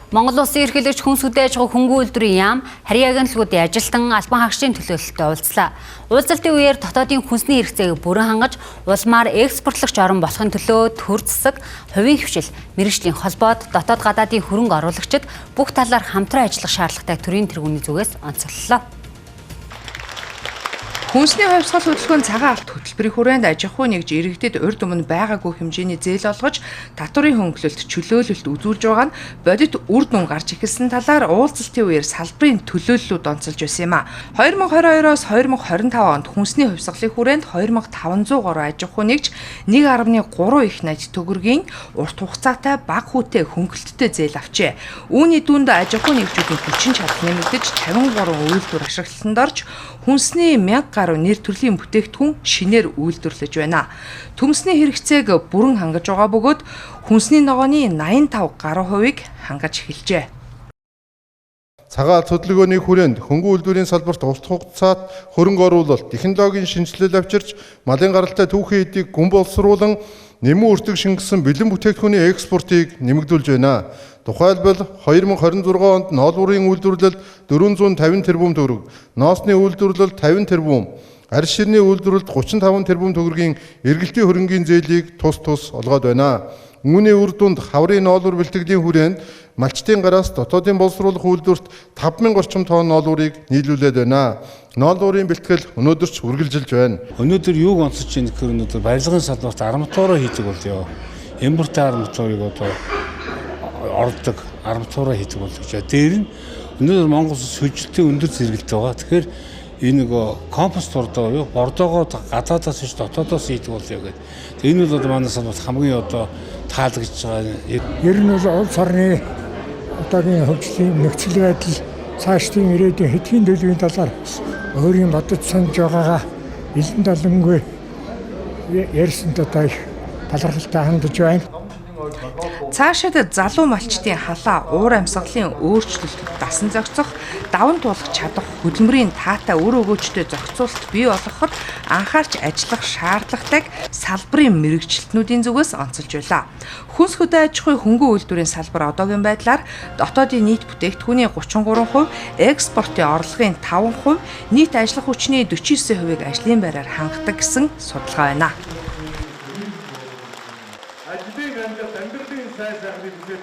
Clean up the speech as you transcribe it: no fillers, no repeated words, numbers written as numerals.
Монгол Улсын эрхлэгч хүнс хүлээж авах хөнгөн үйлдвэрийн яам харьяа агентлагуудын ажилтан албан хаагчдын төлөөлөлтөд уулзлаа. Уулзалтын үеэр дотоодын хүнсний хэрэгцээг бүрэн хангаж, улмаар экспортлогч орн болохын төлөө төр засаг, хувийн хвшил, мэргэжлийн холбоод, дотоод гадаадын хөрөнгө оруулагчид бүх талаар хамтран ажиллах шаардлагатай төрийн тэргүүний зүгээс онцоллоо. Хүнсний хувьсгал хөдөлгөөний цагаан алт хөтөлбөрийн хүрээнд аж ахуй нэгж иргэдэд урьд өмнө байгаагүй хэмжээний зээл олгож, татварын хөнгөлөлт чөлөөлөлт үзүүлж байгаа нь бодит үр дүн гарч эхэлсэн талаар уулзалтын үеэр салбарын төлөөллүүд онцолж байсан юм а. 2022-оос 2025 онд хүнсний хувьсгалын хүрээнд 2503 аж ахуй нэгж 1.3 их найд төгрөгийн урт хугацаатай бага хүүтэй хөнгөлөлттэй зээл авчээ. Үүний дүнд аж ахуй нэгжүүдийн хүчин чадал нэмэгдэж 53 үйлдвэр ашиглалтанд орж, хүнсний 1000 гаруй нэр төрлийн бүтээгдэхүүн шинээр үйлдвэрлэж байна. Төмсний хэрэгцээг бүрэн хангаж байгаа бөгөөд хүнсний ногооны 85 гаруй хувийг хангаж эхэлжээ. Цагаан алт хөдөлгөөний хүрээнд хөнгөн үйлдвэрийн салбарт урт хугацаат хөрөнгө оруулалт, технологийн шинжилэл авчирч, малын гаралтай түүхэн эдийг гүн боловсруулан нэмэн өртөг шингэсэн бэлэн бүтээгдэхүүний экспортыг нэмэгдүүлж байна. Тухайлбал 2026 онд ноолуурын үйлдвэрлэлд 450 тэрбум төгрөг, ноосны үйлдвэрлэлд 50 тэрбум, арьс ширний үйлдвэрлэлд 35 тэрбум төгрөгийн эргэлтийн хөрөнгийн зээлийг тус олгоод байна. Үүний үр дүнд хаврын ноолуур бэлтгэлийн хүрээнд малчтын гараас дотоодын боловсруулах үйлдвэрт 5000 орчим тонн ноолуурыг нийлүүлээд байна. Ноолуурын бэлтгэл өнөөдөр ч үргэлжилж байна. Өнөөдөр юуг онцолж байна гэхээр өнөөдөр барилгын салбарт арматураа хийдэг болё. Импорт арматурыг одоо ордог арматураа хийдэг болов гэж. Дээр нь өнөөдөр Монгол улс хөжилтийн өндөр зэрэгэлт байгаа. Тэгэхээр энэ нөгөө компост бордоо юу бордоогоо гадаадаас ш дотоодоос хийдэг болов гэдэг. Энэ бол одоо манай салбарт хамгийн одоо таалагдж байгаа. Ер нь бол улс орны одоогийн хөгжлийн нөхцөл байдал цаашдын ирээдүйн хэдийн төлөвийн талаар өөрийн бодож санаж байгаагаа илэн далангүй ярьсанд одоо их талархалтай хандж байна. Цаашид залуу малчдын халаа, уур амьсгалын өөрчлөлтөд дасан зохицох, даван туулах чадах хөдөлмөрийн таатай үр өгөөжтэй зохицуулалт бий болгоход анхаарч ажиллах шаардлагатайг салбарын мэрэгчлэтнүүдийн зүгээс онцолж байлаа. Хүнс хөдөө аж ахуй хөнгөн үйлдвэрийн салбар одоогийн байдлаар дотоодын нийт бүтээгдэхүүний 33%, экспортын орлогын 5%, нийт ажиллах хүчний 49%-ийг ажлын байраар хангадаг гэсэн судалгаа байна.